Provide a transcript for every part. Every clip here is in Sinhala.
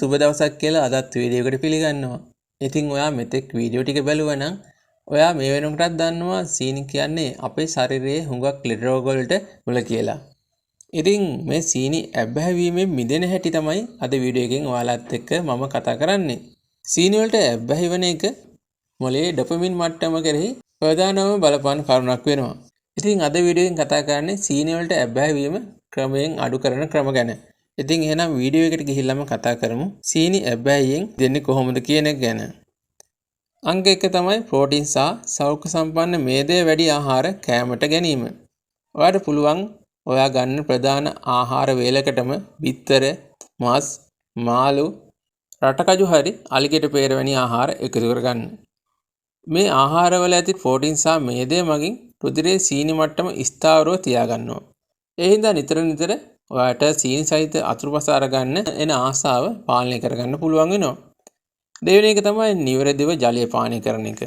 සුබ දවසක් කියලා අදත් වීඩියෝ එකට පිළිගන්නවා. ඉතින් ඔයා මෙතෙක් වීඩියෝ ටික බැලුවා නම් ඔයා මේ වෙනකොටත් දන්නවා සීනි කියන්නේ අපේ ශරීරයේ හුඟක් ලෙඩ රෝග වලට මුල කියලා. ඉතින් මේ සීනි ඇබ්බැහි වීමෙන් මිදෙන හැටි තමයි අද වීඩියෝ එකෙන් ඔයාලත් එක්ක මම කතා කරන්නේ. සීනි වලට ඇබ්බැහි වෙන එක මොළයේ ඩොපමින් මට්ටම කෙරෙහි ප්‍රධානම බලපාන කරුණක් වෙනවා. ඉතින් අද වීඩියෝ එකෙන් කතා කරන්නේ සීනි වලට ඇබ්බැහි වීම ක්‍රමයෙන් අඩු කරන ක්‍රම ගැන. ඉතින් එහෙනම් වීඩියෝ එකට ගිහිල්ලාම කතා කරමු සීනි ඇබ්බැහියෙන් දෙන්නේ කොහොමද කියන එක ගැන. අංක 1 තමයි ප්‍රෝටීන් සහ සෞඛ්‍ය සම්පන්න මේදය වැඩි ආහාර කෑමට ගැනීම. ඔයාලට පුළුවන් ඔයා ගන්න ප්‍රධාන ආහාර වේලකටම බිත්තර, මාස්, මාළු, රටකජු හරි අලිගෙඩ peer වැනි ආහාර එකතු කරගන්න. මේ ආහාරවල ඇති ප්‍රෝටීන් සහ මේදය මගින් රුධිරයේ සීනි මට්ටම ස්ථාවරව තියාගන්නවා. ඒ හින්දා නිතර ඔයාට සීනි සහිත අතුරුපස අරගන්න එන ආසාව පාලනය කරගන්න පුළුවන් වෙනවා. දෙවෙනි එක තමයි නිවැරදිව ජලය පානය කරන එක.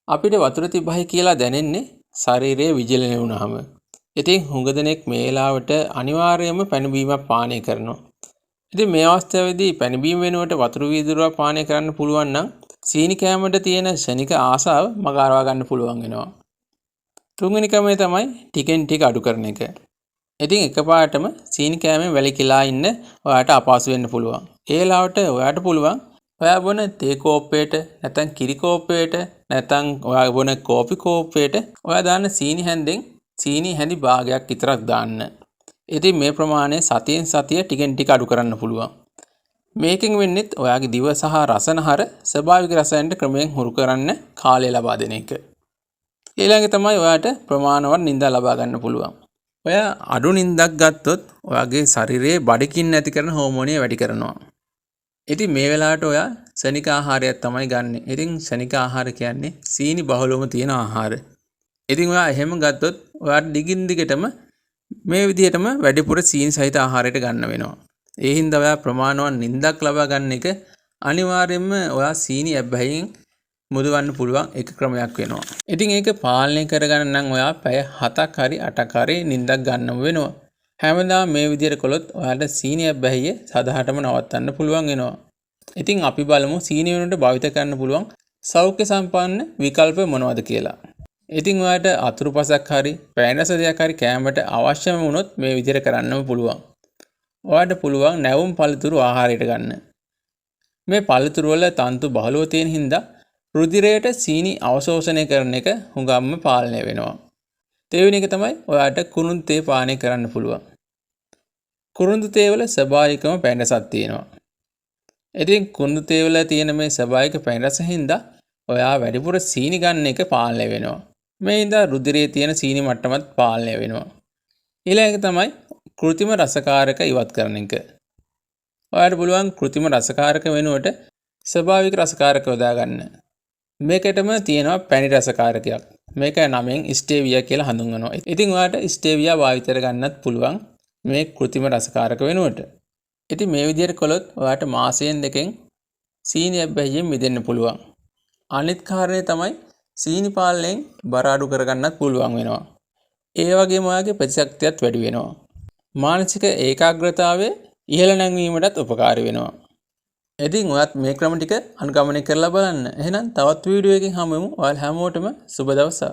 අපිට වතුර තිබහයි කියලා දැනෙන්නේ ශරීරයේ විජලනය වුණාම. ඉතින් හුඟ දෙනෙක් මේ වෙලාවට අනිවාර්යයෙන්ම පැන බීමක් පානය කරනවා. ඉතින් මේ අවස්ථාවේදී පැන බීම වෙනුවට වතුර වීදුරුවක් පානය කරන්න පුළුවන් නම් සීනි කෑමට තියෙන ශනික ආසාව මගහරවා ගන්න පුළුවන් වෙනවා. තුන්වෙනි ක්‍රමය තමයි ටිකෙන් ටික අඩු කරන එක. ඉතින් එකපාරටම සීනි කෑමෙන් වැළකීලා ඉන්න ඔයාට අපහසු වෙන්න පුළුවන්. ඒ වෙලාවට ඔයාට පුළුවන් ඔයා බොන තේ කෝප්පයට නැත්නම් කිරි කෝප්පයට නැත්නම් ඔයා බොන කෝපි කෝප්පයට ඔයා දාන සීනි හැන්දෙන් සීනි හැඳි භාගයක් විතරක් දාන්න. ඉතින් මේ ප්‍රමාණය සතියෙන් සතිය ටිකෙන් ටික අඩු කරන්න පුළුවන්. මේකෙන් වෙන්නේත් ඔයාගේ දිව සහ රසනහර ස්වභාවික රසයන්ට ක්‍රමයෙන් හුරු කරන්න කාලය ලබා දෙන එක. ඊළඟ තමයි ඔයාට ප්‍රමාණවත් නිින්ද ලබා ගන්න පුළුවන්. ඔයා අඩු නිින්දක් ගත්තොත් ඔයාගේ ශරීරයේ බඩගින්න ඇති කරන හෝමෝනිය වැඩි කරනවා. ඉතින් මේ වෙලාවට ඔයා ශනික ආහාරයක් තමයි ගන්න. ඉතින් ශනික ආහාර කියන්නේ සීනි බහුලවම තියෙන ආහාර. ඉතින් ඔයා එහෙම ගත්තොත් ඔයාට දිගින් දිගටම මේ විදිහටම වැඩිපුර සීනි සහිත ආහාරයට ගන්න වෙනවා. ඒ හින්දා ඔයා ප්‍රමාණවත් නිින්දක් ලබා ගන්න එක අනිවාර්යයෙන්ම ඔයා සීනි ඇබ්බැහියෙන් මුදවන්න පුළුවන් එක ක්‍රමයක් වෙනවා. ඉතින් ඒක පාලනය කරගන්න නම් ඔයා පැය 7ක් හරි 8ක් හරි නිින්දක් ගන්නම වෙනවා. හැමදාම මේ විදිහට කළොත් ඔයාලට සීනි ඇබ්බැහිය සදහටම නවත්තන්න පුළුවන් වෙනවා. ඉතින් අපි බලමු සීනි වෙනුවට භාවිත කරන්න පුළුවන් සෞඛ්‍ය සම්පන්න විකල්ප මොනවද කියලා. ඉතින් ඔයාලට අතුරුපසක් හරි පෑනස දෙයක් හරි කෑමට අවශ්‍යම වුණොත් මේ විදිහට කරන්නම පුළුවන්. ඔයාලට පුළුවන් නැවුම් පළතුරු ආහාරයට ගන්න. මේ පළතුරු වල තන්තු බහලව තියෙන හින්දා රුධිරයට සීනි අවශෝෂණය කරන එක හුඟක්ම පාලනය වෙනවා. දෙවෙනි එක තමයි ඔයාට කුරුඳු තේ පානය කරන්න පුළුවන්. කුරුඳු තේ වල ස්වභාවිකම පැණි රසක් තියෙනවා. ඉතින් කුරුඳු තේ වල තියෙන මේ ස්වභාවික පැණි රස හින්දා ඔයා වැඩිපුර සීනි ගන්න එක පාලනය වෙනවා. මේ හින්දා රුධිරයේ තියෙන සීනි මට්ටමත් පාලනය වෙනවා. ඊළඟ එක තමයි කෘත්‍රිම රසකාරක ඉවත් කරන එක. ඔයාට පුළුවන් කෘත්‍රිම රසකාරක වෙනුවට ස්වභාවික රසකාරක යොදා ගන්න. මේකටම තියෙනවා පැණි රසකාරකයක්. මේක නමෙන් ස්ටේවියා කියලා හඳුන්වනවා. ඉතින් ඔයාට ස්ටේවියා භාවිත කරගන්නත් පුළුවන් මේ කෘත්‍රිම රසකාරක වෙනුවට. ඉතින් මේ විදිහට කළොත් ඔයාට මාසයෙන් දෙකෙන් සීනි ඇබ්බැහියෙන් මිදෙන්න පුළුවන්. අනිත් කාරණේ තමයි සීනි පාලනයෙන් බර අඩු කරගන්නත් පුළුවන් වෙනවා. ඒ වගේම ඔයාගේ ප්‍රතිශක්තියත් වැඩි වෙනවා. මානසික ඒකාග්‍රතාවය ඉහළ නැංවීමටත් උපකාරී වෙනවා. ඉතින් ඔයත් මේ ක්‍රම ටික අනුගමනය කරලා බලන්න. එහෙනම් තවත් වීඩියෝ එකකින් හමු වෙමු. ඔයාලා හැමෝටම සුබ දවසක්.